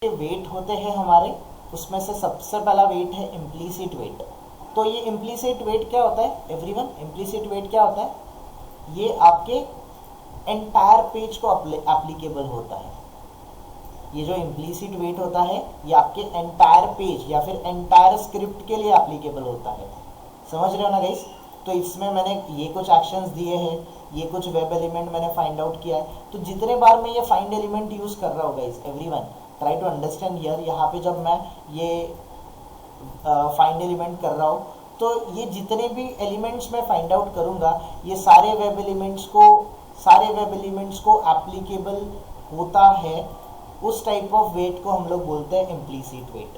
Wait होते हैं हमारे, उसमें से सबसे पहला वेट है इम्प्लीसिट वेट। तो ये इम्प्लीसिट वेट क्या होता है एवरीवन? इम्प्लीसिट वेट क्या होता है? ये आपके एंटायर पेज को एप्लीकेबल होता है। ये जो इम्प्लीसिट वेट होता है ये आपके एंटायर पेज या फिर एंटायर स्क्रिप्ट के लिए एप्लीकेबल होता है। समझ रहे हो ना गाइस? तो इसमें मैंने ये कुछ एक्शंस दिए हैं, ये कुछ वेब एलिमेंट मैंने फाइंड आउट किया है। तो जितने बार मैं ये फाइंड एलिमेंट यूज कर रहा हूँ guys, everyone try to understand here. यहाँ पे जब मैं ये फाइंड एलिमेंट कर रहा हूँ तो ये जितने भी एलिमेंट्स मैं फाइंड आउट करूँगा ये सारे वेब एलिमेंट्स को एप्लीकेबल होता है। उस टाइप ऑफ वेट को हम लोग बोलते हैं इम्प्लीसिट वेट।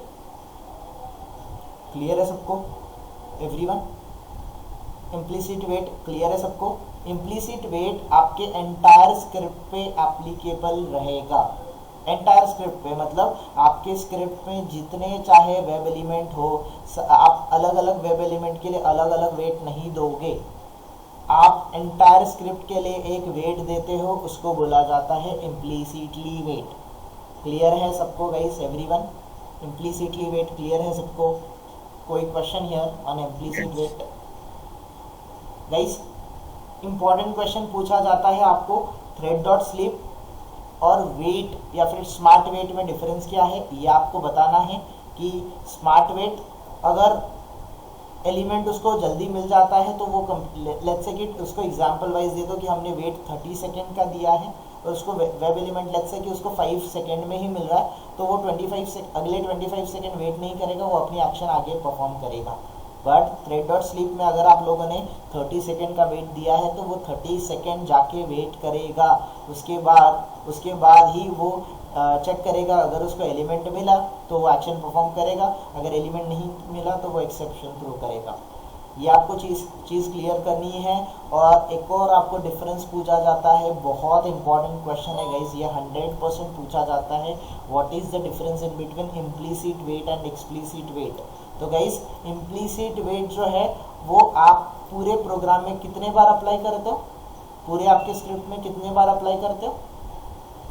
क्लियर है सबको एवरीवन? इम्प्लीसिट वेट क्लियर है सबको? इम्प्लीसिट वेट आपके एंटायर स्क्रिप्ट पे एप्लीकेबल रहेगा। एंटायर स्क्रिप्ट पे मतलब आपके स्क्रिप्ट में जितने चाहे वेब एलिमेंट हो, आप अलग अलग वेब एलिमेंट के लिए अलग अलग वेट नहीं दोगे। आप एंटायर स्क्रिप्ट के लिए एक वेट देते हो, उसको बोला जाता है इम्प्लीसिटली वेट। क्लियर है सबको guys everyone? Implicitly wait clear है सबको? कोई question here on implicit wait? Guys important question पूछा जाता है आपको, थ्रेड डॉट स्लीप और वेट या फिर स्मार्ट वेट में डिफरेंस क्या है ये आपको बताना है। कि स्मार्ट वेट अगर एलिमेंट उसको जल्दी मिल जाता है तो वो लेट्स से कि उसको एग्जांपल वाइज दे दो कि हमने वेट 30 सेकेंड का दिया है और उसको वेब एलिमेंट लेट्स से कि उसको 5 सेकेंड में ही मिल रहा है, तो वो अगले 25 सेकेंड वेट नहीं करेगा, वो अपनी एक्शन आगे परफॉर्म करेगा। बट थ्रेड डॉट स्लीप में अगर आप लोगों ने 30 सेकेंड का वेट दिया है तो वो 30 सेकेंड जाके वेट करेगा। उसके बाद ही वो चेक करेगा, अगर उसको एलिमेंट मिला तो वो एक्शन परफॉर्म करेगा, अगर एलिमेंट नहीं मिला तो वो एक्सेप्शन थ्रो करेगा। ये आपको चीज़ क्लियर करनी है। और एक और आपको डिफरेंस पूछा जाता है, बहुत इंपॉर्टेंट क्वेश्चन है गाइज, ये 100% पूछा जाता है। What is the difference in between implicit wait and explicit wait? तो गाइज इम्प्लीसिट वेट जो है वो आप पूरे प्रोग्राम में कितने बार अप्लाई करते हो? पूरे आपके स्क्रिप्ट में कितने बार अप्लाई करते हो?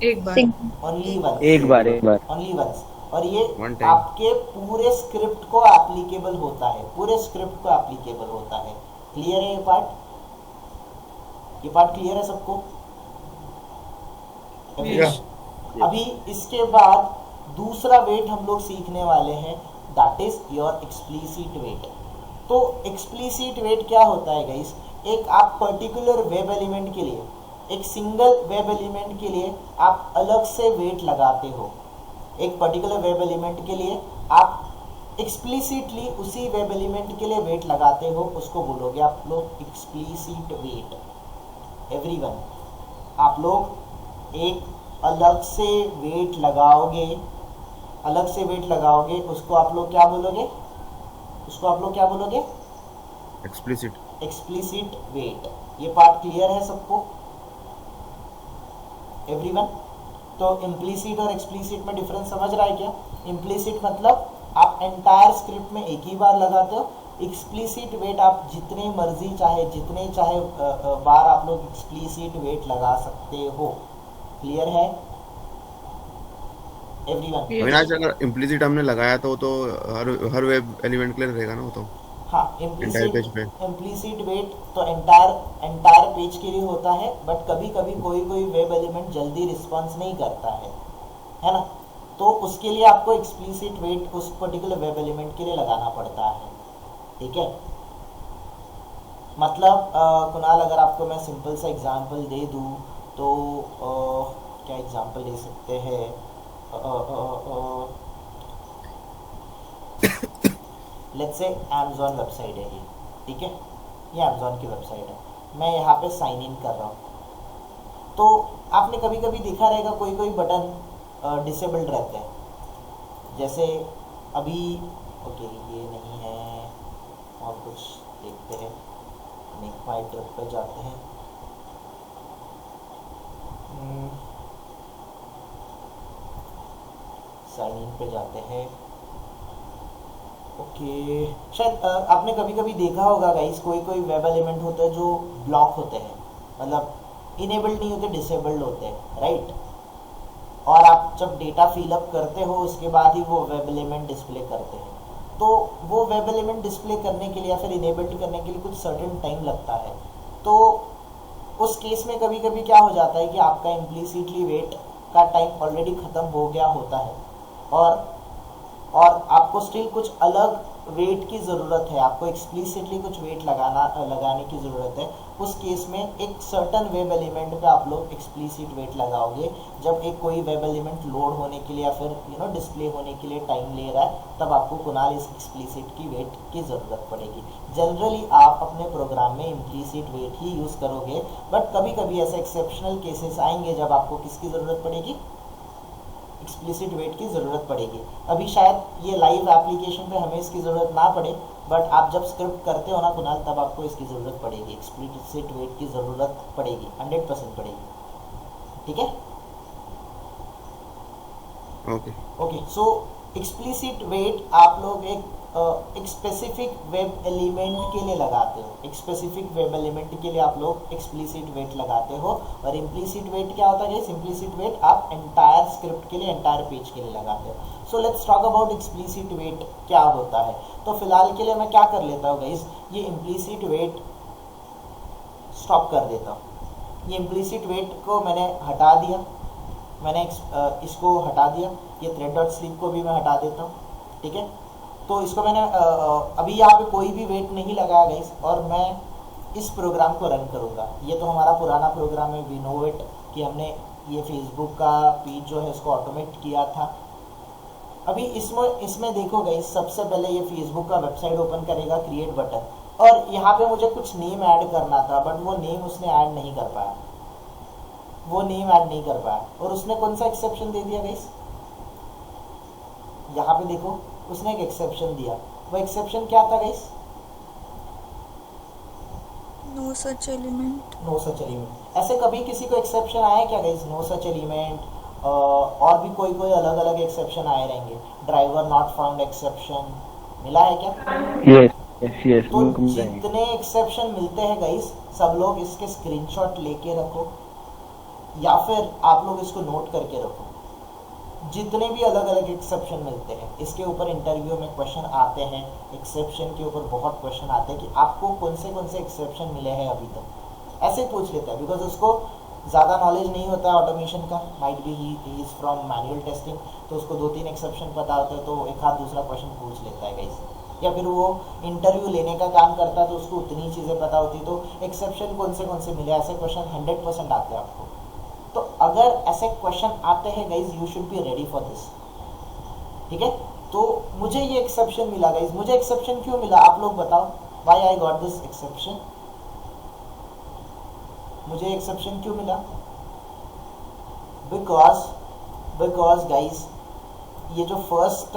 एक बार। Only once. एक बार ओनली वंस। और ये आपके पूरे स्क्रिप्ट को एप्लीकेबल होता है, पूरे स्क्रिप्ट को एप्लीकेबल होता है। क्लियर है ये पार्ट? ये पार्ट क्लियर है सबको? अभी इसके बाद दूसरा वेट हम लोग सीखने वाले हैं, that is your explicit wait. तो एक्सप्लिसिट वेट क्या होता है गाइस? एक आप पर्टिकुलर वेब एलिमेंट के लिए, एक सिंगल वेब एलिमेंट के लिए आप अलग से वेट लगाते हो। एक पर्टिकुलर वेब एलिमेंट के लिए आप एक्सप्लिसिटली उसी वेब एलिमेंट के लिए वेट लगाते हो, उसको बोलोगे आप लोग एक्सप्लिसिट वेट। एवरीवन आप लोग एक अलग से वेट लगाओगे, उसको आप लोग क्या बोलोगे? Explicit wait. ये पार्ट क्लियर है सबको एवरीवन? तो इम्प्लीसिट और एक्सप्लिसिट में डिफरेंस समझ रहा है क्या? इम्प्लीसिट मतलब आप एंटायर स्क्रिप्ट में एक ही बार लगाते हो। एक्सप्लिसिट वेट आप जितने चाहे बार आप लोग एक्सप्लिसिट वेट लगा सकते हो। क्लियर है एवरीवन? अविनाश, अगर इम्प्लीसिट हमने लगाया तो हर वेब एलिमेंट के लिए रहेगा ना वो तो? हाँ, इम्प्लीसिट वेट तो एंटायर पेज के लिए होता है, बट कभी कभी कोई वेब एलिमेंट जल्दी रिस्पॉन्स नहीं करता है ना? तो उसके लिए आपको एक्सप्लिसिट वेट उस पर्टिकुलर वेब एलिमेंट के लिए लगाना पड़ता है। ठीक है? मतलब कुणाल, अगर आपको मैं सिंपल सा एग्जांपल दे दूँ तो क्या एग्जांपल दे सकते हैं? लेट्स से अमेज़ॉन वेबसाइट है ये, ठीक है? ये अमेज़ॉन की वेबसाइट है, मैं यहाँ पे साइन इन कर रहा हूँ। तो आपने कभी कभी देखा रहेगा कोई बटन डिसेबल्ड रहते हैं, जैसे अभी ओके ये नहीं है, और कुछ देखते हैं। मेक माई ट्रिप पे जाते हैं। साइन इन पे जाते हैं। ओके, शायद आपने कभी कभी देखा होगा गाइस, कोई वेब एलिमेंट होते हैं जो ब्लॉक होते हैं, मतलब इनेबल्ड नहीं होते, डिसेबल्ड होते हैं, राइट? और आप जब डेटा फिलअप करते हो उसके बाद ही वो वेब एलिमेंट डिस्प्ले करते हैं। तो वो वेब एलिमेंट डिस्प्ले करने के लिए या फिर इनेबल्ड करने के लिए कुछ सर्टेन टाइम लगता है। तो उस केस में कभी कभी क्या हो जाता है कि आपका इम्प्लिसिटली वेट का टाइम ऑलरेडी ख़त्म हो गया होता है और आपको स्टिल कुछ अलग वेट की ज़रूरत है, आपको एक्सप्लिसिटली कुछ वेट लगाने की ज़रूरत है। उस केस में एक सर्टन वेब एलिमेंट पे आप लोग एक्सप्लिसिट वेट लगाओगे। जब एक कोई वेब एलिमेंट लोड होने के लिए या फिर डिस्प्ले होने के लिए टाइम ले रहा है, तब आपको कुणाल इस एक्सप्लिसिट की वेट की ज़रूरत पड़ेगी। जनरली आप अपने प्रोग्राम में इम्प्लिसिट वेट ही यूज़ करोगे, बट कभी कभी ऐसे एक्सेप्शनल केसेस आएंगे जब आपको किसकी ज़रूरत पड़ेगी, एक्सप्लिसिट वेट की ज़रूरत पड़ेगी। अभी शायद ये लाइव एप्लीकेशन पे हमें इसकी ज़रूरत ना पड़े, बट आप जब स्क्रिप्ट करते हो ना कुणाल, तब आपको इसकी ज़रूरत पड़ेगी, एक्सप्लिसिट वेट की ज़रूरत पड़ेगी, 100% पड़ेगी। ठीक है, ओके। सो एक्सप्लिसिट वेट आप लोग एक स्पेसिफिक वेब एलिमेंट के लिए लगाते हो, एक स्पेसिफिक वेब एलिमेंट के लिए आप लोग एक्सप्लिसिट वेट लगाते हो। और इम्प्लिसिट वेट क्या होता है? इम्प्लिसिट वेट आप एंटायर स्क्रिप्ट के लिए, एंटायर पेज के लिए लगाते हो। So let's talk about explicit wait क्या होता है। तो फिलहाल के लिए मैं क्या कर लेता हूँ गाइस, ये इम्प्लिसिट वेट स्टॉप कर देता हूँ। ये इम्प्लिसिट वेट को मैंने हटा दिया, मैंने इसको हटा दिया। ये थ्रेड डॉट स्लीप को भी मैं हटा देता हूँ। ठीक है, तो इसको मैंने अभी यहाँ पे कोई भी वेट नहीं लगाया गाइस, और मैं इस प्रोग्राम को रन करूँगा। ये तो हमारा पुराना प्रोग्राम है विनोवेट, कि हमने ये फेसबुक का पेज जो है इसको ऑटोमेट किया था। अभी इसमें देखो गाइस, सबसे पहले ये फेसबुक का वेबसाइट ओपन करेगा, क्रिएट बटन, और यहाँ पे मुझे कुछ नेम ऐड करना था, बट वो नेम उसने ऐड नहीं कर पाया, और उसने कौन सा एक्सेप्शन दे दिया गाइस, यहाँ पे देखो उसने एक एक्सेप्शन दिया। वो एक्सेप्शन क्या था गाइस? नो सच एलिमेंट। ऐसे कभी किसी को एक्सेप्शन आया क्या गाइस? नो सच एलिमेंट, और भी कोई अलग अलग एक्सेप्शन आए रहेंगे। ड्राइवर नॉट फाउंड एक्सेप्शन मिला है क्या? यस। तो जितने एक्सेप्शन मिलते हैं गाइस, सब लोग इसके स्क्रीनशॉट लेके रखो, या फिर आप लोग इसको नोट करके रखो। जितने भी अलग अलग एक्सेप्शन मिलते हैं, इसके ऊपर इंटरव्यू में क्वेश्चन आते हैं, एक्सेप्शन के ऊपर बहुत क्वेश्चन आते हैं कि आपको कौन से एक्सेप्शन मिले हैं अभी तक, ऐसे पूछ लेता है। बिकॉज उसको ज़्यादा नॉलेज नहीं होता है ऑटोमेशन का, might be he is from manual testing, तो उसको 2-3 एक्सेप्शन पता होता है, तो एक हाथ दूसरा क्वेश्चन पूछ लेता है गाइस। या फिर वो इंटरव्यू लेने का काम करता है, तो उसको उतनी चीज़ें पता होती, तो एक्सेप्शन कौन से मिले, ऐसे क्वेश्चन 100% आते हैं आपको। तो अगर ऐसे क्वेश्चन आते हैं guys, you should be ready for this. ठीक है, तो मुझे ये एक्सेप्शन मिला गाइज। मुझे एक्सेप्शन क्यों मिला आप लोग बताओ, why I got this exception? मुझे एक्सेप्शन क्यों मिला? बिकॉज गाइज, ये जो फर्स्ट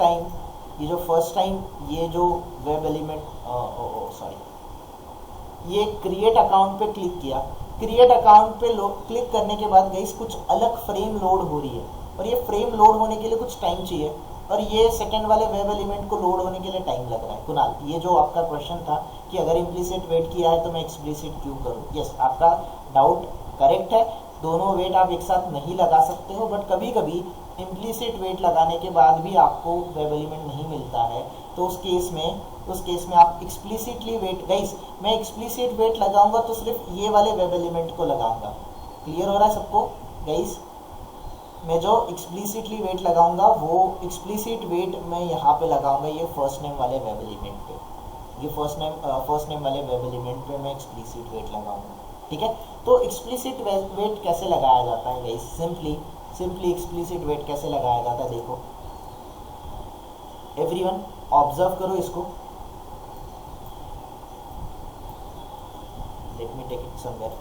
टाइम ये जो वेब एलिमेंट, ये क्रिएट अकाउंट पे क्लिक किया। क्रिएट अकाउंट पे क्लिक करने के बाद गाइस कुछ अलग फ्रेम लोड हो रही है, और ये फ्रेम लोड होने के लिए कुछ टाइम चाहिए, और ये सेकंड वाले वेब एलिमेंट को लोड होने के लिए टाइम लग रहा है। कुणाल, ये जो आपका क्वेश्चन था कि अगर इम्प्लिसिट वेट किया है तो मैं एक्सप्लिसिट क्यों करूँ, यस, आपका डाउट करेक्ट है। दोनों वेट आप एक साथ नहीं लगा सकते हो, बट कभी कभी इम्प्लिसिट वेट लगाने के बाद भी आपको वेब एलिमेंट नहीं मिलता है, तो उस केस में आप एक्सप्लिसिटली वेट, गाइस मैं एक्सप्लिसिट वेट लगाऊंगा तो सिर्फ ये वाले वेब एलिमेंट को लगाऊंगा। क्लियर हो रहा है सबको गाइस? मैं जो एक्सप्लिसिटली वेट लगाऊंगा वो एक्सप्लिसिट वेट मैं यहाँ पे लगाऊंगा, ये फर्स्ट नेम वाले वेब एलिमेंट पे, ये फर्स्ट नेम वाले वेब एलिमेंट पे मैं एक्सप्लिसिट वेट लगाऊंगा। ठीक है, तो एक्सप्लिसिट वेट कैसे लगाया जाता है गाइस? सिंपली एक्सप्लिसिट वेट कैसे लगाया जाता है देखो, एवरीवन ऑब्जर्व करो इसको। Let me take it somewhere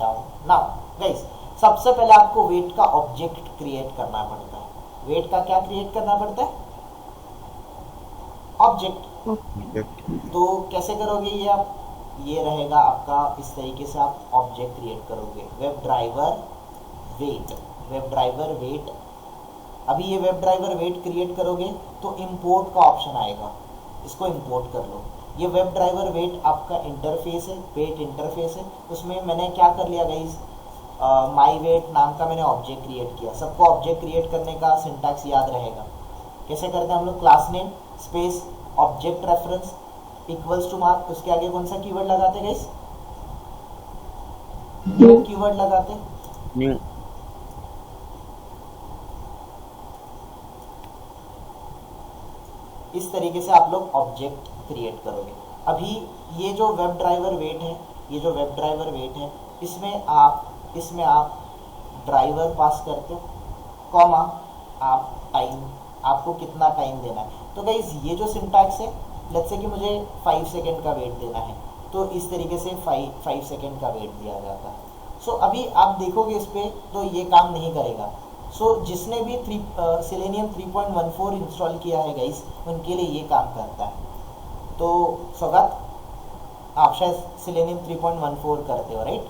down now guys. सबसे पहले आपको वेट का ऑब्जेक्ट क्रिएट करना पड़ता है। वेट का क्या क्रिएट करना पड़ता है? ऑब्जेक्ट। तो कैसे करोगे ये आप? ये रहेगा आपका, इस तरीके से आप ऑब्जेक्ट क्रिएट करोगे। Web driver wait. अभी ये वेब ड्राइवर वेट क्रिएट करोगे तो इंपोर्ट का ऑप्शन आएगा, इसको इंपोर्ट कर लो। ये वेब ड्राइवर वेट आपका इंटरफेस है, वेट इंटरफेस है। उसमें मैंने क्या कर लिया गाइस, माई वेट नाम का मैंने ऑब्जेक्ट क्रिएट किया। सबको ऑब्जेक्ट क्रिएट करने का सिंटैक्स याद रहेगा। कैसे करते हैं हम लोग? Class name space object reference equals to mark, उसके आगे कौन सा कीवर्ड लगाते गाइस? न्यू कीवर्ड लगाते। न्यू। इस तरीके से आप लोग ऑब्जेक्ट क्रिएट करोगे। अभी ये जो वेब ड्राइवर वेट है, ये जो वेब ड्राइवर वेट है, इसमें आप ड्राइवर पास करते हो, कॉमा आप टाइम, आपको कितना टाइम देना है। तो गाइस ये जो सिंटैक्स है, लेट्स से कि मुझे 5 सेकेंड का वेट देना है, तो इस तरीके से 5 सेकेंड का वेट दिया जाता है। सो अभी आप देखोगे इस पे तो ये काम नहीं करेगा। सो जिसने भी सेलेनियम 3.14 इंस्टॉल किया है गाइस, उनके लिए ये काम करता है। तो स्वागत, आप शायद सेलेनियम 3.14 करते हो, राइट?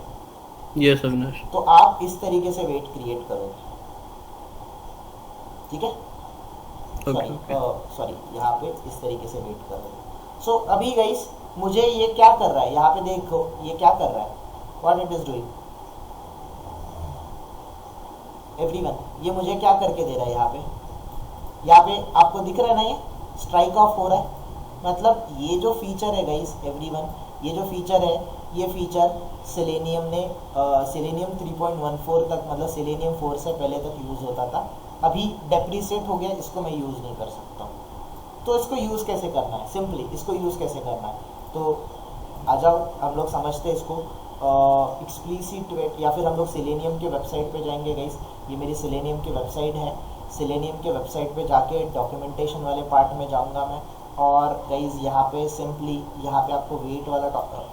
यस अविनाश। तो आप इस तरीके से वेट क्रिएट करोगे, ठीक है? सॉरी यहाँ पे इस तरीके से वेट करोगे। सो अभी गाइस मुझे ये क्या कर रहा है, यहाँ पे देखो ये क्या कर रहा है, what it is doing everyone, ये मुझे क्या करके दे रहा है? यहाँ पे आपको दिख रहा है ना, ये स्ट्राइक ऑफ हो रहा है। मतलब ये जो फीचर है गाइस एवरीवन, ये जो फीचर है, ये फीचर सेलेनियम ने सेलेनियम 3.14 तक, मतलब सेलेनियम 4 से पहले तक यूज होता था। अभी डेप्रीशिएट हो गया, इसको मैं यूज नहीं कर सकता हूँ। तो इसको यूज कैसे करना है? सिंपली इसको यूज कैसे करना है, तो आ जाओ हम लोग समझते हैं इसको। एक्सप्लिसिट वेट, या फिर हम लोग सेलेनियम के वेबसाइट पे जाएंगे गाइस। ये मेरी सेलेनियम की वेबसाइट है। सेलेनियम के वेबसाइट पे जाके डॉक्यूमेंटेशन वाले पार्ट में जाऊंगा मैं, और गाइस यहाँ पे सिंपली यहाँ पे आपको वेट वाला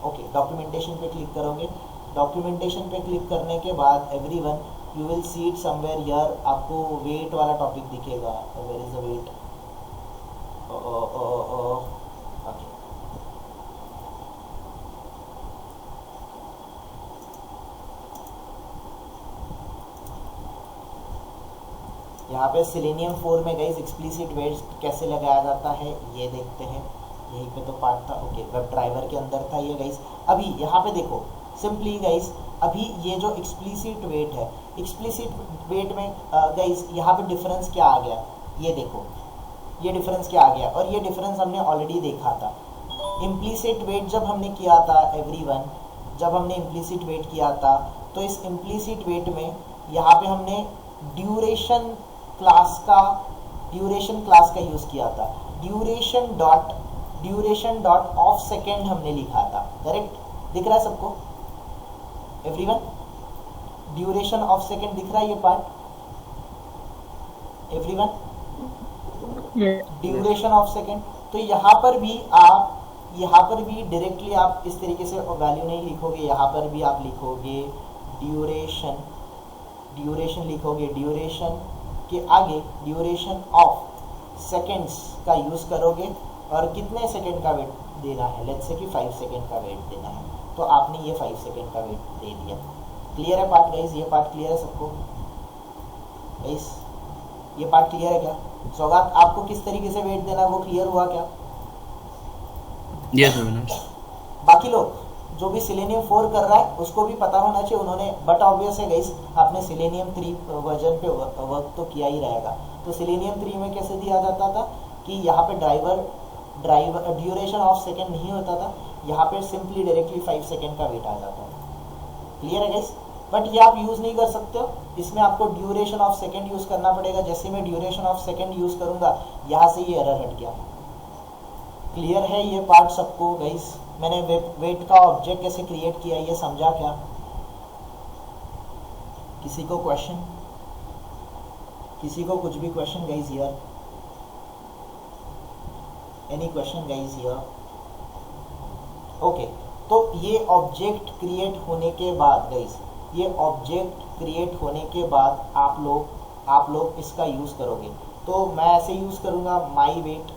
ओके, डॉक्यूमेंटेशन पे क्लिक करोगे। डॉक्यूमेंटेशन पे क्लिक करने के बाद everyone you will see it somewhere here, आपको वेट वाला टॉपिक दिखेगा। Where is the wait? Okay, यहाँ पे सेलेनियम 4 में गाइस एक्सप्लिसिट वेट कैसे लगाया जाता है ये देखते हैं। यहीं पे तो पार्ट था, ओके, वेब ड्राइवर के अंदर था ये गाइस। अभी यहाँ पे देखो सिंपली गाइस, अभी ये जो एक्सप्लिसिट वेट है, एक्सप्लिसिट वेट में गाइस यहाँ पे डिफरेंस क्या आ गया, ये देखो ये डिफरेंस क्या आ गया। और ये डिफरेंस हमने ऑलरेडी देखा था। इम्प्लिसिट वेट जब हमने किया था एवरीवन, जब हमने इम्प्लिसिट वेट किया था, तो इस इम्प्लिसिट वेट में यहाँ पे हमने ड्यूरेशन क्लास का यूज किया था। ड्यूरेशन डॉट ऑफ सेकेंड हमने लिखा था, करेक्ट? दिख रहा है सबको एवरीवन? ड्यूरेशन ऑफ सेकेंड दिख रहा है ये part everyone? Duration of second. तो यहाँ पर भी डायरेक्टली आप इस तरीके से वैल्यू नहीं लिखोगे, यहाँ पर भी आप लिखोगे ड्यूरेशन लिखोगे, ड्यूरेशन के आगे ड्यूरेशन ऑफ सेकेंड्स का यूज करोगे, और कितने सेकेंड का वेट देना है, लेट्स से कि 5 सेकेंड का वेट देना है, तो आपने ये 5 सेकेंड का वेट दे दिया। क्लियर है पार्ट गाइस? ये पार्ट क्लियर है सबको गाइस? ये पार्ट क्लियर है क्या? सौगात, आपको किस तरीके से वेट देना है वो क्लियर हुआ क्या? यस अविनाश। बाकी लोग जो भी सेलेनियम 4 कर रहा है उसको भी पता होना चाहिए उन्होंने, बट ऑब्वियस है गाइस आपने सेलेनियम 3 वर्जन पे वर्क तो किया ही रहेगा। तो सेलेनियम 3 में कैसे दिया जाता था कि यहाँ पे ड्राइवर ड्यूरेशन ऑफ सेकेंड नहीं होता था, यहाँ पे सिंपली डायरेक्टली 5 सेकेंड का वेट आ जाता था। क्लियर है गाइस? बट ये आप यूज नहीं कर सकते हो, इसमें आपको ड्यूरेशन ऑफ सेकेंड यूज करना पड़ेगा। जैसे मैं ड्यूरेशन ऑफ सेकेंड यूज करूंगा, यहाँ से ये एरर हट गया। क्लियर है ये पार्ट सबको गाइस? मैंने वेट का ऑब्जेक्ट कैसे क्रिएट किया ये समझा क्या? किसी को क्वेश्चन? किसी को कुछ भी question guys here? Any question guys here? Okay, तो ये ऑब्जेक्ट क्रिएट होने के बाद गाइस, ये ऑब्जेक्ट क्रिएट होने के बाद आप लोग इसका यूज करोगे। तो मैं ऐसे यूज करूंगा माई वेट।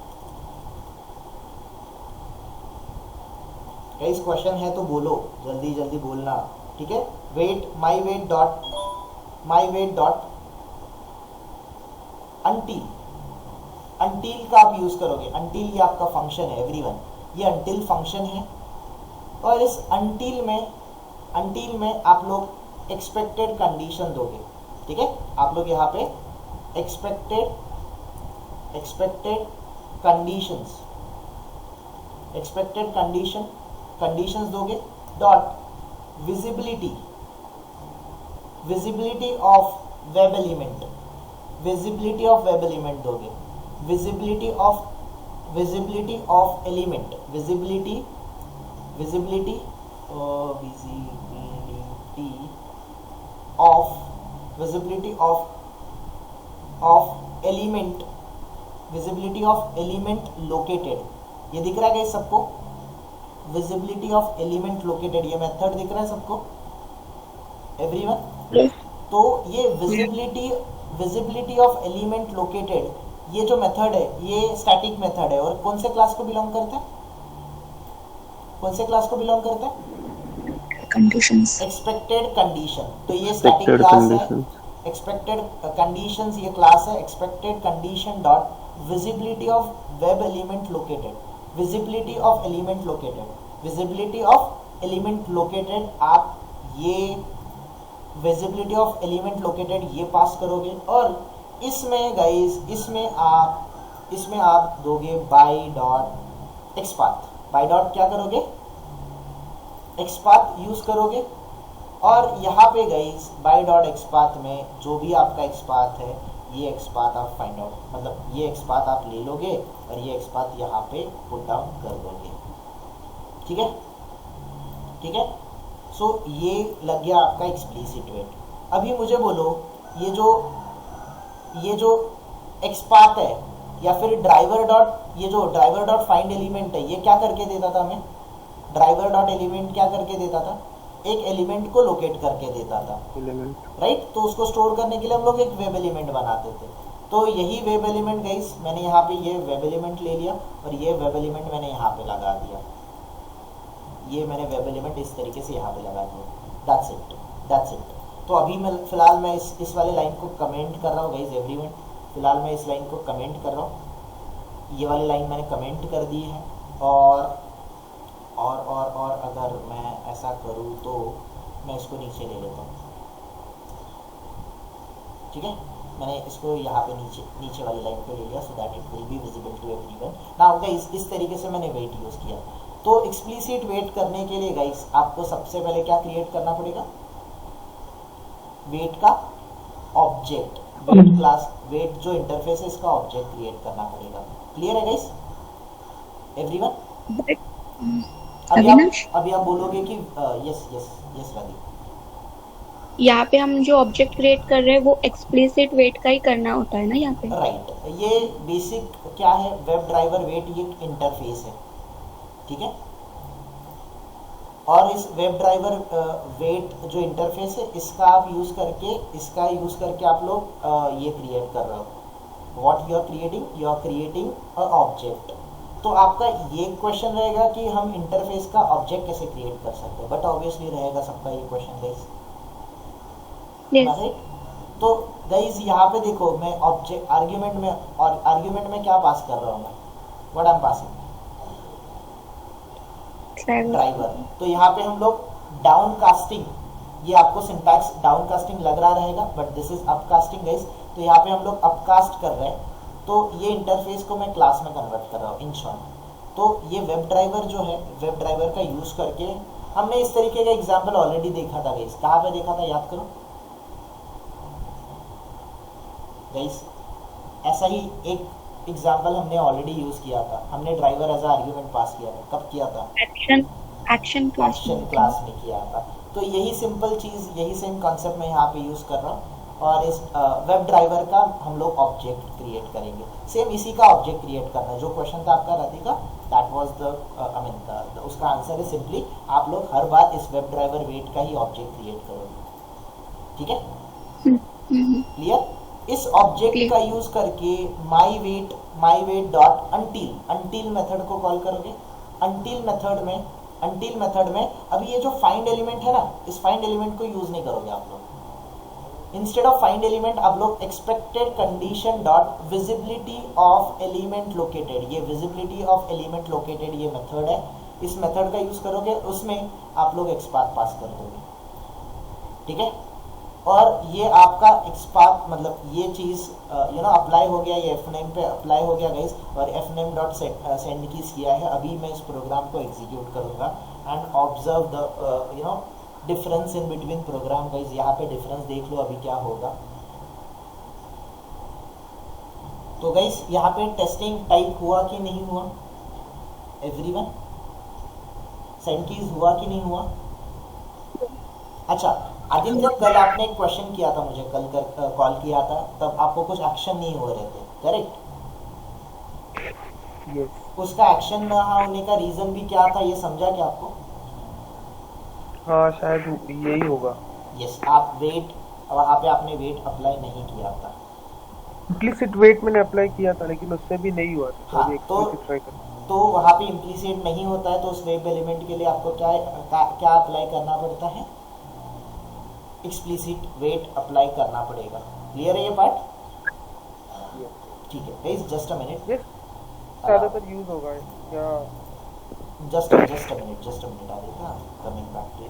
गाइस क्वेश्चन है तो बोलो, जल्दी जल्दी बोलना, ठीक है? Wait my wait dot until का आप यूज करोगे। अंटिल ये आपका फंक्शन है एवरीवन, ये अंटिल फंक्शन है। और इस अंटिल में आप लोग एक्सपेक्टेड कंडीशन दोगे, ठीक है। आप लोग यहाँ पे एक्सपेक्टेड कंडीशंस दोगे, dot visibility of web element दोगे, विजिबिलिटी ऑफ एलिमेंट लोकेटेड, ये दिख रहा है सबको, विजिबिलिटी ऑफ एलिमेंट लोकेटेड, ये मेथड दिख रहा है सबको एवरीवन। तो ये विजिबिलिटी ऑफ एलिमेंट लोकेटेड, ये जो मेथड है ये स्टैटिक मेथड है, और कौन से क्लास को बिलोंग करता है, कंडीशंस, एक्सपेक्टेड कंडीशन। तो ये स्टैटिक क्लास है, एक्सपेक्टेड कंडीशंस ये क्लास है, expected condition dot visibility of web element located, visibility of element located आप ये विजिबिलिटी ऑफ एलिमेंट लोकेटेड ये पास करोगे, और इसमें गाइस इसमें आप दोगे by dot xpath, by dot क्या करोगे, एक्सपाथ यूज करोगे, और यहाँ पे गाइस बाय डॉट एक्सपाथ में जो भी आपका एक्सपाथ है ये एक्सपाथ आप फाइंड आउट, मतलब ये एक्सपाथ आप ले लोगे और ये एक्सपाथ यहाँ पे पुट डाउन कर दोगे, ठीक है। सो ये लग गया आपका एक्सप्लिसिट वेट। अभी मुझे बोलो ये जो एक्सपाथ है या फिर ड्राइवर डॉट फाइंड एलिमेंट है, ये क्या करके देता था हमें, ड्राइवर डॉट एलिमेंट क्या करके देता था, एक एलिमेंट को लोकेट करके देता था, राइट। तो उसको स्टोर करने के लिए हम लोग एक वेब एलिमेंट बनाते थे। तो यही वेब एलिमेंट गाइस मैंने यहाँ पे ये वेब एलिमेंट ले लिया और ये वेब एलिमेंट मैंने यहाँ पे लगा दिया, ये मैंने वेब एलिमेंट इस तरीके से यहाँ पे लगा दिया, दैट्स इट। तो अभी मैं फिलहाल मैं इस वाले लाइन को कमेंट कर रहा हूँ गाइस एवरीवन, फिलहाल मैं इस लाइन को कमेंट कर रहा हूँ, ये वाली लाइन मैंने कमेंट कर दी है, और अगर मैं ऐसा करूँ तो मैं इसको नीचे ले लेता हूँ, ठीक है। मैंने इसको यहाँ पे नीचे वाली लाइन पे ले लिया, so that it will be visible to everyone. Now guys इस तरीके से मैंने वेट यूज किया। तो एक्सप्लिसिट वेट करने के लिए गाइस आपको सबसे पहले क्या क्रिएट करना पड़ेगा, वेट का ऑब्जेक्ट, वेट क्लास, वेट जो इंटरफेस है इसका ऑब्जेक्ट क्रिएट करना पड़ेगा। क्लियर है गाइस एवरीवन? अभी आप बोलोगे कि यस राधी, यहाँ पे हम जो ऑब्जेक्ट क्रिएट कर रहे हैं वो एक्सप्लिसिट वेट का ही करना होता है ना यहाँ पे, राइट। ये बेसिक क्या है, वेब ड्राइवर वेट ये इंटरफेस है, ठीक है। और इस वेब ड्राइवर वेट जो इंटरफेस है इसका यूज करके आप लोग ये क्रिएट कर रहे हो, what you are creating a object. तो आपका ये क्वेश्चन रहेगा कि हम इंटरफेस का ऑब्जेक्ट कैसे क्रिएट कर सकते हैं, बट ऑब्वियसली रहेगा सबका ये क्वेश्चन गाइस, राइट। तो गाइस यहाँ पे देखो मैं ऑब्जेक्ट आर्ग्यूमेंट में क्या पास कर रहा हूँ मैं, what I am passing, driver. तो यहाँ पे हम लोग डाउनकास्टिंग, ये आपको सिंटैक्स डाउनकास्टिंग लग रहा रहेगा बट दिस इज अपकास्टिंग गाइस। तो यहाँ पे हम लोग अपकास्ट कर रहे हैं, तो ये इंटरफेस को मैं क्लास में कन्वर्ट कर रहा हूँ इन शॉर्ट। तो ये वेब ड्राइवर जो है, वेब ड्राइवर का यूज करके हमने इस तरीके का एग्जांपल ऑलरेडी देखा था गाइस। कहाँ पे देखा था याद करो गाइस, ऐसा ही एक एग्जांपल हमने ऑलरेडी यूज किया था, हमने ड्राइवर एज आर्गुमेंट पास किया था। कब किया था? एक्शन क्लास में किया था। तो यही सिंपल चीज, यही सेम कॉन्सेप्ट मैं यहाँ पे यूज कर रहा हूँ, और इस वेब ड्राइवर का हम लोग ऑब्जेक्ट क्रिएट करेंगे। सेम इसी का ऑब्जेक्ट क्रिएट करना है, जो क्वेश्चन था आपका राधिका, दैट वाज द उसका आंसर है सिंपली आप लोग हर बार इस वेब ड्राइवर वेट का ही ऑब्जेक्ट क्रिएट करोगे, ठीक है, क्लियर। इस ऑब्जेक्ट का यूज करके माई वेट डॉट अंटिल मेथड को कॉल करोगे। अंटिल मेथड में अभी ये जो फाइंड एलिमेंट है ना, इस फाइंड एलिमेंट को यूज नहीं करोगे आप लोग। इंस्टेड ऑफ फाइंड एलिमेंट आप लोग expected condition dot visibility of element located, ये विजिबिलिटी ऑफ एलिमेंट लोकेटेड ये मेथड है, इस मेथड का यूज करोगे, उसमें आप लोग एक्सपाथ पास कर दोगे। ठीक है। और ये आपका एक्सपार्ट मतलब ये चीज़ अप्लाई हो गया, ये F9 पे अप्लाई हो गया गाइस, और F9 डॉट सेंड कीज किया है। अभी मैं इस प्रोग्राम को एग्जीक्यूट करूंगा and observe the difference in between program guys. यहाँ पे डिफरेंस देख लो अभी क्या होगा। तो गाइस यहाँ पे टेस्टिंग टाइप हुआ कि नहीं हुआ एवरीवन? सेंड कीज हुआ कि नहीं हुआ? अच्छा आदित्य, कल आपने एक क्वेश्चन किया था मुझे, कल कॉल किया था, तब आपको कुछ एक्शन नहीं हो रहे थे, करेक्ट? यस। उसका एक्शन ना होने का रीजन भी क्या था, ये समझा क्या आपको? हाँ शायद यही होगा। यस, आप वेट, वहाँ पे आपने वेट अप्लाई नहीं किया था। इम्प्लिसिट वेट मैंने अप्लाई किया था लेकिन उससे भी नहीं हुआ था, हाँ, अभी एक्सप्लिसिट ट्राई कर। तो वहाँ पे इम्प्लीसिट नहीं होता है, तो उस वेब एलिमेंट के लिए आपको क्या अप्लाई करना पड़ता है? एक्सप्लिसिट वेट अप्लाई करना पड़ेगा। क्लियर है ये पार्ट? ठीक है guys, just a minute. Yes, ज्यादातर यूज होगा या just a minute Aditya, coming back to